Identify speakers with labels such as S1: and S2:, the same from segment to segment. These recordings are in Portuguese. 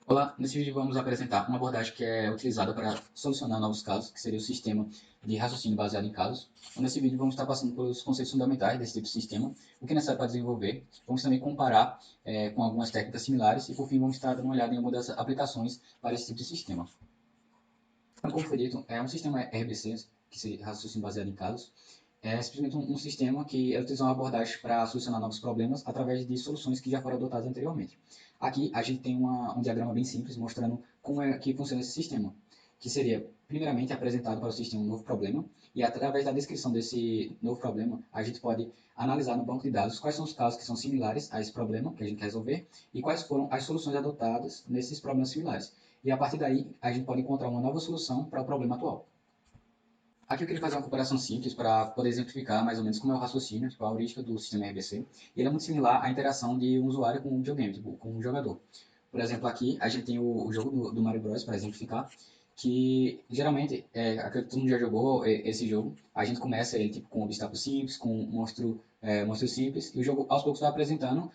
S1: Olá, nesse vídeo vamos apresentar uma abordagem que é utilizada para solucionar novos casos, que seria o sistema de raciocínio baseado em casos. Nesse vídeo vamos estar passando pelos conceitos fundamentais desse tipo de sistema, o que é necessário para desenvolver. Vamos também comparar com algumas técnicas similares e, por fim, vamos estar dando uma olhada em algumas das aplicações para esse tipo de sistema. Como foi dito, é um sistema RBC, que seria raciocínio baseado em casos, é simplesmente um sistema que utiliza uma abordagem para solucionar novos problemas através de soluções que já foram adotadas anteriormente. Aqui a gente tem um diagrama bem simples mostrando como é que funciona esse sistema, que seria primeiramente apresentado para o sistema um novo problema e através da descrição desse novo problema a gente pode analisar no banco de dados quais são os casos que são similares a esse problema que a gente quer resolver e quais foram as soluções adotadas nesses problemas similares. E a partir daí a gente pode encontrar uma nova solução para o problema atual. Aqui eu queria fazer uma comparação simples para poder exemplificar mais ou menos como é o raciocínio, tipo, a heurística do sistema RBC. E ele é muito similar à interação de um usuário com um videogame, tipo, com um jogador. Por exemplo, aqui a gente tem o jogo do Mario Bros. Para exemplificar, que geralmente, acredito que todo mundo já jogou esse jogo. A gente começa ele tipo, com um obstáculo simples, com um monstro simples, e o jogo aos poucos vai apresentando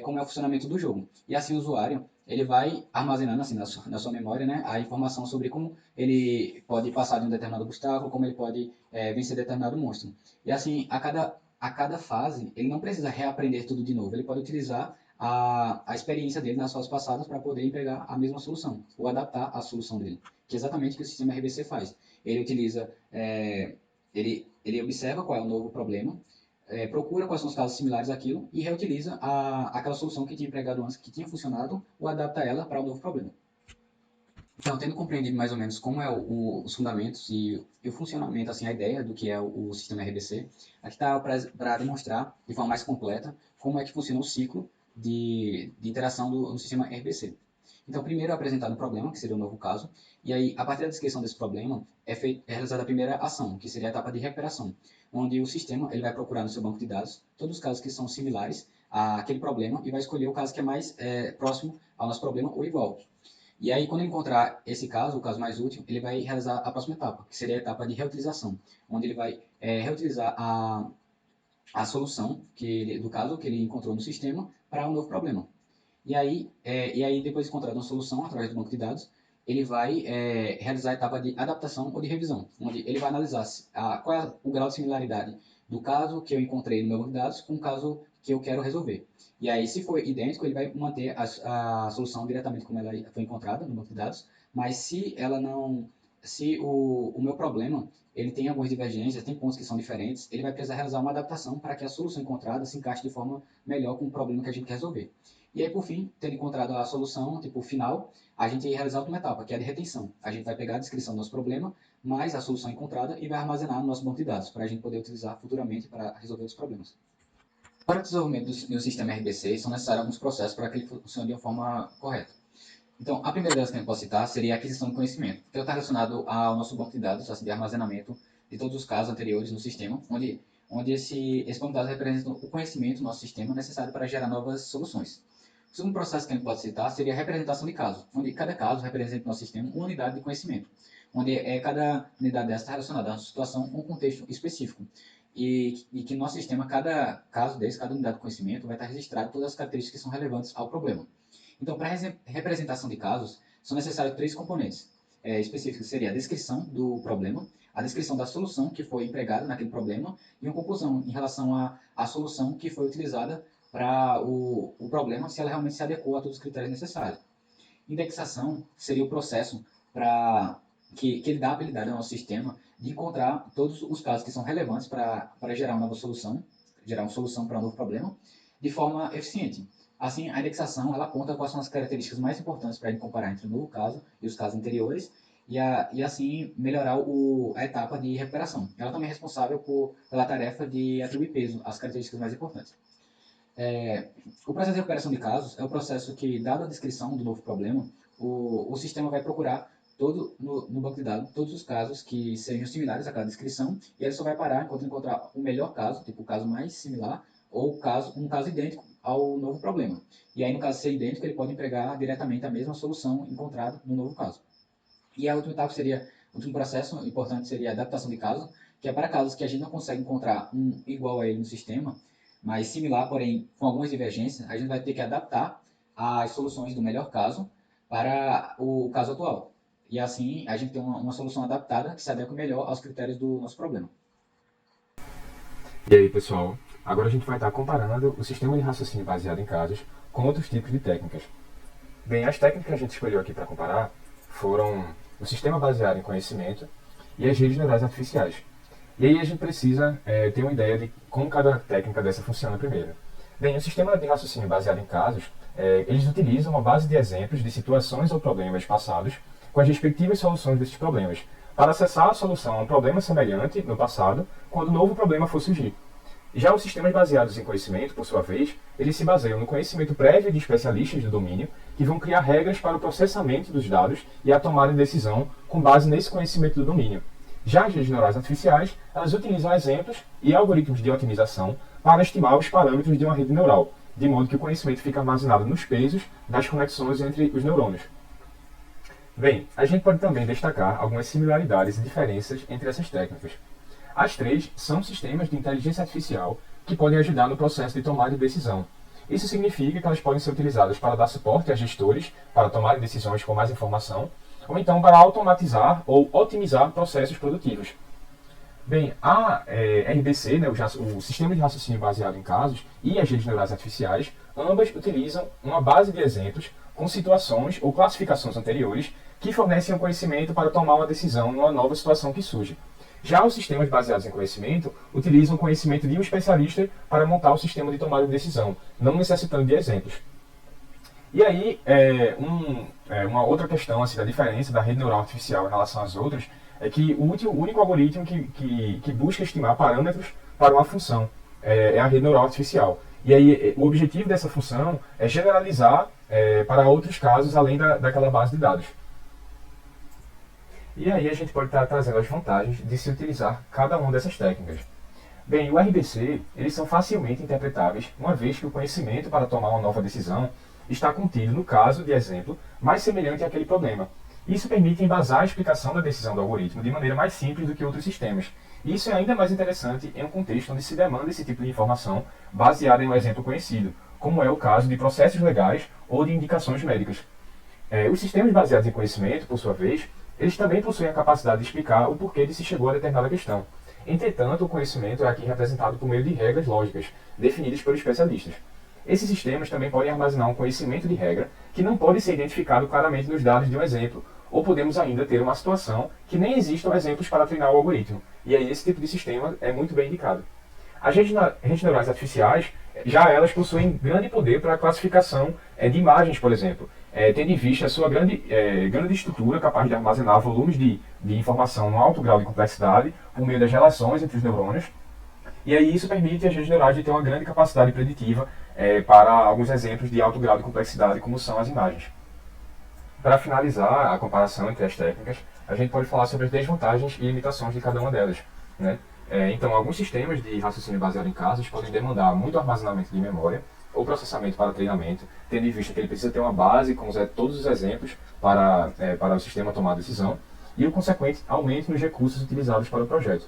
S1: como é o funcionamento do jogo. E assim o usuário ele vai armazenando assim, na sua memória, né, a informação sobre como ele pode passar de um determinado obstáculo, como ele pode vencer determinado monstro. E assim, a cada fase, ele não precisa reaprender tudo de novo, ele pode utilizar a experiência dele nas fases passadas para poder empregar a mesma solução, ou adaptar a solução dele, que é exatamente o que o sistema RBC faz. Ele utiliza, ele observa qual é o novo problema, procura quais são os casos similares àquilo e reutiliza aquela solução que tinha empregado antes, que tinha funcionado, ou adapta ela para o novo problema. Então, tendo compreendido mais ou menos como é os fundamentos e o funcionamento, assim, a ideia do que é o sistema RBC, aqui está para demonstrar de forma mais completa como é que funciona o ciclo de interação do sistema RBC. Então, primeiro é apresentado um problema, que seria o novo caso, e aí, a partir da descrição desse problema, é realizada a primeira ação, que seria a etapa de recuperação, onde o sistema ele vai procurar no seu banco de dados todos os casos que são similares àquele problema e vai escolher o caso que é mais próximo ao nosso problema ou igual. E aí, quando ele encontrar esse caso, o caso mais útil, ele vai realizar a próxima etapa, que seria a etapa de reutilização, onde ele vai reutilizar a solução do caso que ele encontrou no sistema para um novo problema. E aí, depois de encontrar uma solução através do banco de dados, ele vai realizar a etapa de adaptação ou de revisão, onde ele vai analisar qual é o grau de similaridade do caso que eu encontrei no meu banco de dados com o caso que eu quero resolver. E aí, se for idêntico, ele vai manter a solução diretamente como ela foi encontrada no banco de dados, mas se ela não, se o meu problema ele tem algumas divergências, tem pontos que são diferentes, ele vai precisar realizar uma adaptação para que a solução encontrada se encaixe de forma melhor com o problema que a gente quer resolver. E aí, por fim, tendo encontrado a solução, tipo, final, a gente vai realizar a última etapa, que é a de retenção. A gente vai pegar a descrição do nosso problema, mais a solução encontrada e vai armazenar no nosso banco de dados, para a gente poder utilizar futuramente para resolver os problemas. Para o desenvolvimento do sistema RBC, são necessários alguns processos para que ele funcione de uma forma correta. Então, a primeira delas que a gente pode citar seria a aquisição de conhecimento, que está relacionado ao nosso banco de dados, assim, de armazenamento de todos os casos anteriores no sistema, onde esse banco de dados representa o conhecimento do nosso sistema necessário para gerar novas soluções. O segundo processo que a gente pode citar seria a representação de casos, onde cada caso representa no nosso sistema uma unidade de conhecimento, onde cada unidade dessa está relacionada a uma situação ou um contexto específico. E que no nosso sistema, cada caso desse, cada unidade de conhecimento, vai estar registrado todas as características que são relevantes ao problema. Então, para a representação de casos, são necessários três componentes específicos. Seria a descrição do problema, a descrição da solução que foi empregada naquele problema e uma conclusão em relação à solução que foi utilizada para o problema, se ela realmente se adequou a todos os critérios necessários. Indexação seria o processo que ele dá a habilidade ao nosso sistema de encontrar todos os casos que são relevantes para gerar uma nova solução, gerar uma solução para um novo problema, de forma eficiente. Assim, a indexação ela aponta quais são as características mais importantes para a gente comparar entre o novo caso e os casos anteriores e assim melhorar a etapa de recuperação. Ela também é responsável pela tarefa de atribuir peso às características mais importantes. O processo de recuperação de casos é o processo que, dada a descrição do novo problema, o sistema vai procurar no banco de dados todos os casos que sejam similares àquela descrição e ele só vai parar enquanto encontrar o melhor caso, tipo o caso mais similar ou um caso idêntico ao novo problema. E aí, no caso de ser idêntico, ele pode empregar diretamente a mesma solução encontrada no novo caso. E a última etapa seria, o último processo importante seria a adaptação de caso, que é para casos que a gente não consegue encontrar um igual a ele no sistema, mas similar, porém com algumas divergências, a gente vai ter que adaptar as soluções do melhor caso para o caso atual. E assim a gente tem uma solução adaptada que se adequa melhor aos critérios do nosso problema.
S2: E aí, pessoal? Agora a gente vai estar comparando o sistema de raciocínio baseado em casos com outros tipos de técnicas. Bem, as técnicas que a gente escolheu aqui para comparar foram o sistema baseado em conhecimento e as redes neurais artificiais. E aí a gente precisa ter uma ideia de como cada técnica dessa funciona primeiro. Bem, o sistema de raciocínio baseado em casos, eles utilizam uma base de exemplos de situações ou problemas passados com as respectivas soluções desses problemas, para acessar a solução a um problema semelhante no passado, quando um novo problema for surgir. Já os sistemas baseados em conhecimento, por sua vez, eles se baseiam no conhecimento prévio de especialistas do domínio, que vão criar regras para o processamento dos dados e a tomada de decisão com base nesse conhecimento do domínio. Já as redes neurais artificiais, elas utilizam exemplos e algoritmos de otimização para estimar os parâmetros de uma rede neural, de modo que o conhecimento fica armazenado nos pesos das conexões entre os neurônios. Bem, a gente pode também destacar algumas similaridades e diferenças entre essas técnicas. As três são sistemas de inteligência artificial que podem ajudar no processo de tomada de decisão. Isso significa que elas podem ser utilizadas para dar suporte a gestores para tomarem decisões com mais informação, ou então para automatizar ou otimizar processos produtivos. Bem, a RBC, né, o Sistema de Raciocínio Baseado em Casos, e as redes neurais artificiais, ambas utilizam uma base de exemplos com situações ou classificações anteriores que fornecem um conhecimento para tomar uma decisão numa nova situação que surge. Já os sistemas baseados em conhecimento utilizam o conhecimento de um especialista para montar o sistema de tomada de decisão, não necessitando de exemplos. E aí, uma outra questão assim, da diferença da rede neural artificial em relação às outras é que o único algoritmo que busca estimar parâmetros para uma função é a rede neural artificial. E aí, o objetivo dessa função é generalizar para outros casos além daquela base de dados. E aí a gente pode estar trazendo as vantagens de se utilizar cada uma dessas técnicas. Bem, o RBC, eles são facilmente interpretáveis, uma vez que o conhecimento para tomar uma nova decisão está contido no caso de exemplo mais semelhante àquele problema. Isso permite embasar a explicação da decisão do algoritmo de maneira mais simples do que outros sistemas. E isso é ainda mais interessante em um contexto onde se demanda esse tipo de informação baseada em um exemplo conhecido, como é o caso de processos legais ou de indicações médicas. Os sistemas baseados em conhecimento, por sua vez, eles também possuem a capacidade de explicar o porquê de se chegou a determinada questão. Entretanto, o conhecimento é aqui representado por meio de regras lógicas, definidas por especialistas. Esses sistemas também podem armazenar um conhecimento de regra que não pode ser identificado claramente nos dados de um exemplo, ou podemos ainda ter uma situação que nem existam exemplos para treinar o algoritmo, e aí esse tipo de sistema é muito bem indicado. As redes neurais artificiais, já elas possuem grande poder para a classificação de imagens, por exemplo, tendo em vista a sua grande estrutura capaz de armazenar volumes de informação no alto grau de complexidade por meio das relações entre os neurônios. E aí isso permite às redes neurais de ter uma grande capacidade preditiva para alguns exemplos de alto grau de complexidade, como são as imagens. Para finalizar a comparação entre as técnicas, a gente pode falar sobre as desvantagens e limitações de cada uma delas, né? Então, alguns sistemas de raciocínio baseado em casos podem demandar muito armazenamento de memória ou processamento para treinamento, tendo em vista que ele precisa ter uma base com todos os exemplos para o sistema tomar decisão e o consequente aumento nos recursos utilizados para o projeto.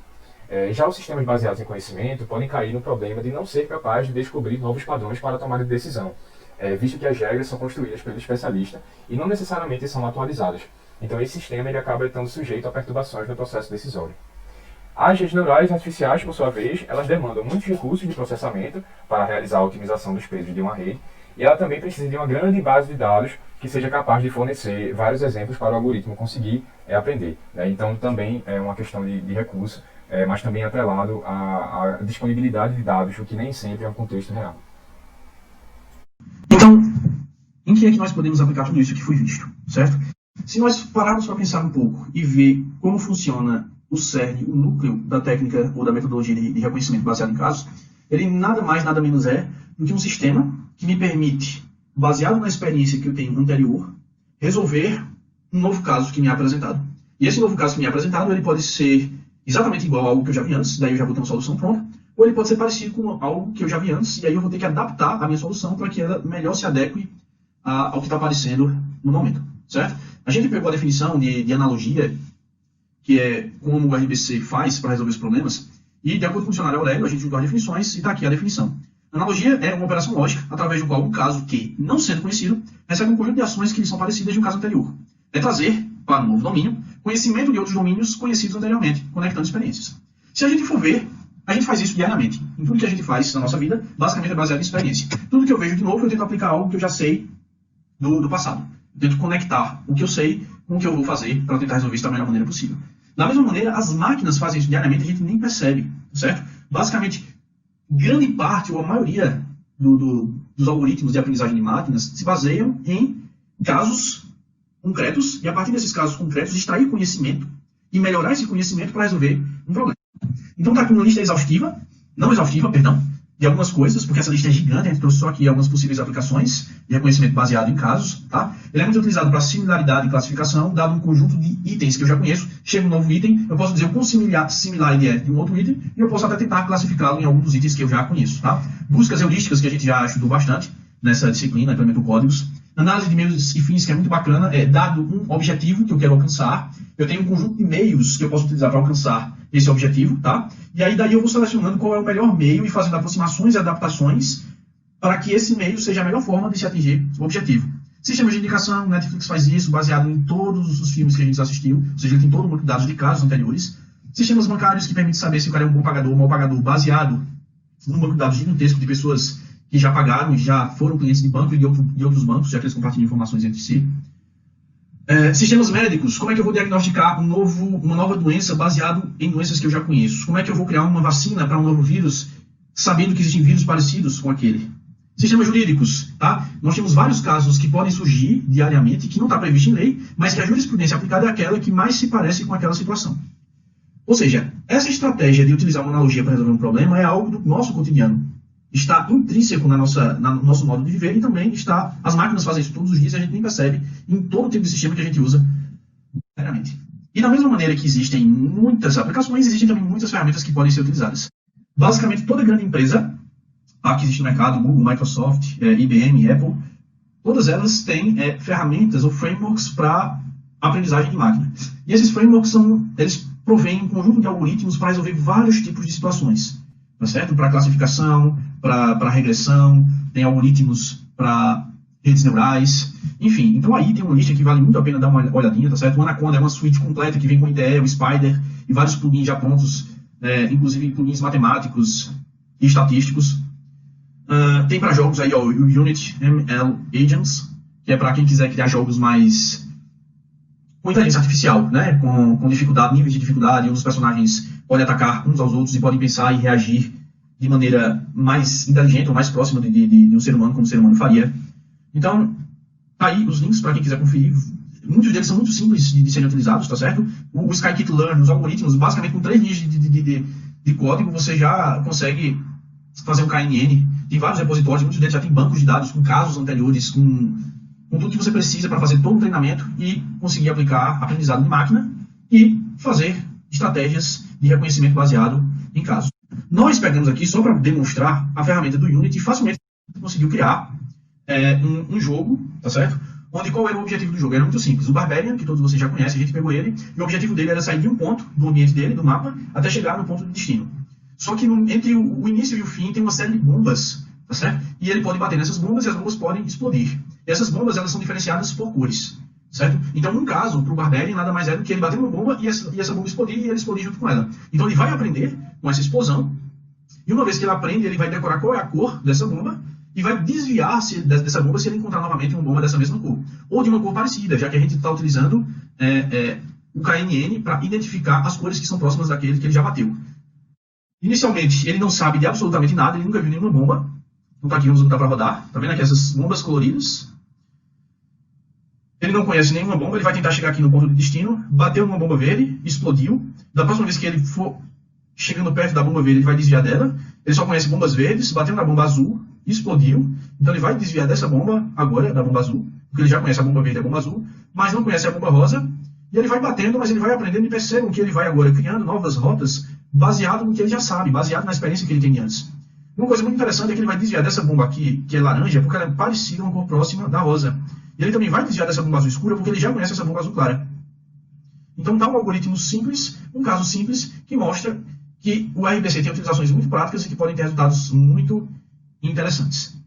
S2: Já os sistemas baseados em conhecimento podem cair no problema de não ser capaz de descobrir novos padrões para a tomada de decisão, visto que as regras são construídas pelo especialista e não necessariamente são atualizadas. Então, esse sistema ele acaba estando sujeito a perturbações no processo decisório. As redes neurais artificiais, por sua vez, elas demandam muitos recursos de processamento para realizar a otimização dos pesos de uma rede, e ela também precisa de uma grande base de dados que seja capaz de fornecer vários exemplos para o algoritmo conseguir aprender, né? Então, também é uma questão de recurso, mas também atrelado à disponibilidade de dados, o que nem sempre é um contexto real.
S3: Então, em que é que nós podemos aplicar tudo isso que foi visto, certo? Se nós pararmos para pensar um pouco e ver como funciona o cerne, o núcleo da técnica ou da metodologia de reconhecimento baseado em casos, ele nada mais, nada menos é do que um sistema que me permite, baseado na experiência que eu tenho anterior, resolver um novo caso que me é apresentado. E esse novo caso que me é apresentado, ele pode ser exatamente igual a algo que eu já vi antes, daí eu já vou ter uma solução pronta, ou ele pode ser parecido com algo que eu já vi antes, e aí eu vou ter que adaptar a minha solução para que ela melhor se adeque ao que está aparecendo no momento, certo? A gente pegou a definição de analogia, que é como o RBC faz para resolver os problemas, e de acordo com o dicionário Aurélio, a gente juntou as definições e está aqui a definição. Analogia é uma operação lógica através do qual um caso que, não sendo conhecido, recebe um conjunto de ações que lhe são parecidas de um caso anterior. É trazer para um novo domínio conhecimento de outros domínios conhecidos anteriormente, conectando experiências. Se a gente for ver, a gente faz isso diariamente. Em tudo que a gente faz na nossa vida, basicamente é baseado em experiência. Tudo que eu vejo de novo, eu tento aplicar algo que eu já sei do passado. Eu tento conectar o que eu sei com o que eu vou fazer para tentar resolver isso da melhor maneira possível. Da mesma maneira, as máquinas fazem isso diariamente e a gente nem percebe, certo? Basicamente, grande parte ou a maioria dos algoritmos de aprendizagem de máquinas se baseiam em casos concretos e, a partir desses casos concretos, extrair conhecimento e melhorar esse conhecimento para resolver um problema. Então está aqui uma lista não exaustiva, perdão, de algumas coisas, porque essa lista é gigante, a gente trouxe só aqui algumas possíveis aplicações de reconhecimento baseado em casos. Tá? Ele é muito utilizado para similaridade e classificação, dado um conjunto de itens que eu já conheço. Chega um novo item, eu posso dizer o quão similar ele é de um outro item, e eu posso até tentar classificá-lo em algum dos itens que eu já conheço. Tá? Buscas heurísticas, que a gente já estudou bastante nessa disciplina, implemento códigos. Análise de meios e fins, que é muito bacana, dado um objetivo que eu quero alcançar, eu tenho um conjunto de meios que eu posso utilizar para alcançar esse objetivo, tá? E aí daí eu vou selecionando qual é o melhor meio e fazendo aproximações e adaptações para que esse meio seja a melhor forma de se atingir o objetivo. Sistemas de indicação, Netflix faz isso, baseado em todos os filmes que a gente assistiu, ou seja, ele tem todo um banco de dados de casos anteriores. Sistemas bancários, que permitem saber se o cara é um bom pagador ou mau pagador, baseado num banco de dados gigantesco de pessoas que já pagaram, já foram clientes de banco e de outros bancos, já que eles compartilham informações entre si. Sistemas médicos, como é que eu vou diagnosticar uma nova doença baseado em doenças que eu já conheço? Como é que eu vou criar uma vacina para um novo vírus, sabendo que existem vírus parecidos com aquele? Sistemas jurídicos, tá? Nós temos vários casos que podem surgir diariamente, que não está previsto em lei, mas que a jurisprudência aplicada é aquela que mais se parece com aquela situação. Ou seja, essa estratégia de utilizar uma analogia para resolver um problema é algo do nosso cotidiano. Está intrínseco no nosso modo de viver e também está... As máquinas fazem isso todos os dias e a gente nem percebe em todo tipo de sistema que a gente usa diariamente. E da mesma maneira que existem muitas aplicações, existem também muitas ferramentas que podem ser utilizadas. Basicamente, toda grande empresa que existe no mercado, Google, Microsoft, IBM, Apple, todas elas têm ferramentas ou frameworks para aprendizagem de máquina. E esses frameworks eles provêm um conjunto de algoritmos para resolver vários tipos de situações. Tá certo? Para classificação, para regressão, tem algoritmos para redes neurais, enfim. Então aí tem uma lista que vale muito a pena dar uma olhadinha, tá certo? O Anaconda é uma suite completa que vem com IDE, o Spider e vários plugins já prontos, inclusive plugins matemáticos e estatísticos. Tem para jogos aí, ó, o Unity ML Agents, que é para quem quiser criar jogos mais com inteligência artificial, né? Com dificuldade, níveis de dificuldade, onde os personagens podem atacar uns aos outros e podem pensar e reagir de maneira mais inteligente ou mais próxima de um ser humano, como um ser humano faria. Então, tá aí os links para quem quiser conferir. Muitos deles são muito simples de serem utilizados, tá certo? O Scikit-learn, os algoritmos, basicamente com 3 linhas de código, você já consegue fazer um KNN. Tem vários repositórios, muitos deles já tem bancos de dados com casos anteriores, com tudo que você precisa para fazer todo o treinamento e conseguir aplicar aprendizado de máquina e fazer estratégias de reconhecimento baseado em casos. Nós pegamos aqui só para demonstrar a ferramenta do Unity e facilmente conseguiu criar um jogo, tá certo? Onde qual era o objetivo do jogo? Era muito simples. O Barbarian, que todos vocês já conhecem, a gente pegou ele, e o objetivo dele era sair de um ponto do ambiente dele, do mapa, até chegar no ponto de destino. Só que entre o início e o fim tem uma série de bombas, tá certo? E ele pode bater nessas bombas e as bombas podem explodir. E essas bombas elas são diferenciadas por cores, certo? Então, num caso, para o Barbarian, nada mais é do que ele bater uma bomba e essa bomba explodir e ele explodir junto com ela. Então, ele vai aprender com essa explosão, e uma vez que ele aprende, ele vai decorar qual é a cor dessa bomba e vai desviar-se dessa bomba se ele encontrar novamente uma bomba dessa mesma cor. Ou de uma cor parecida, já que a gente está utilizando o KNN para identificar as cores que são próximas daquele que ele já bateu. Inicialmente, ele não sabe de absolutamente nada, ele nunca viu nenhuma bomba. Então tá aqui, vamos botar para rodar. Tá vendo aqui essas bombas coloridas? Ele não conhece nenhuma bomba, ele vai tentar chegar aqui no ponto de destino, bateu numa bomba verde, explodiu. Da próxima vez que ele for chegando perto da bomba verde, ele vai desviar dela. Ele só conhece bombas verdes, bateu na bomba azul, explodiu. Então ele vai desviar dessa bomba agora, da bomba azul, porque ele já conhece a bomba verde e a bomba azul, mas não conhece a bomba rosa. E ele vai batendo, mas ele vai aprendendo e percebam que ele vai agora criando novas rotas baseado no que ele já sabe, baseado na experiência que ele tem antes. Uma coisa muito interessante é que ele vai desviar dessa bomba aqui, que é laranja, porque ela é parecida, uma cor próxima da rosa. E ele também vai desviar dessa bomba azul escura, porque ele já conhece essa bomba azul clara. Então está um algoritmo simples, um caso simples, que mostra que o RBC tem utilizações muito práticas e que podem ter resultados muito interessantes.